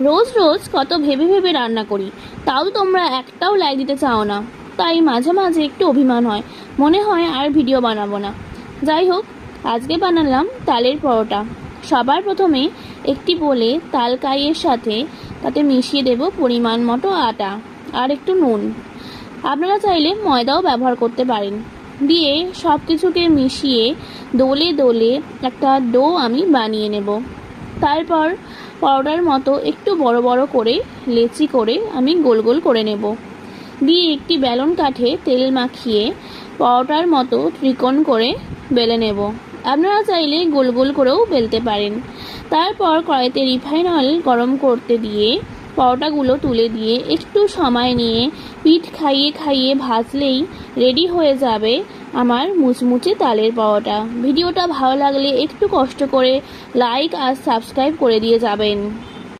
রোজ রোজ কত ভেবে ভেবে রান্না করি, তাও তোমরা একটাও লাইক দিতে চাও না। তাই মাঝে মাঝে একটু অভিমান হয়, মনে হয় আর ভিডিও বানাবো না। যাই হোক, আজকে বানালাম তালের পরোটা। সবার প্রথমে একটি বলে তাল কাইয়ের সাথে তাতে মিশিয়ে দেব পরিমাণ মতো আটা আর একটু নুন। আপনারা চাইলে ময়দাও ব্যবহার করতে পারেন। দিয়ে সব কিছুকে মিশিয়ে দোলে দোলে একটা ডো আমি বানিয়ে নেব। তারপর পরোটার মতো একটু বড় বড় করে লেচি করে আমি গোল গোল করে নেব। দিয়ে একটি বেলন কাঠে তেল মাখিয়ে পরোটার মতো ত্রিকোণ করে বেলে নেব। আপনারা চাইলে গোল গোল করেও বেলতে পারেন। তারপর কড়াইতে রিফাইন অয়েল গরম করতে দিয়ে পরোটাগুলো তুলে দিয়ে একটু সময় নিয়ে পিঠ খাইয়ে খাইয়ে ভাজলেই রেডি হয়ে যাবে আমার মুচমুচে তালের পরোটা। ভিডিওটা ভালো লাগলে একটু কষ্ট করে লাইক আর সাবস্ক্রাইব করে দিয়ে যাবেন।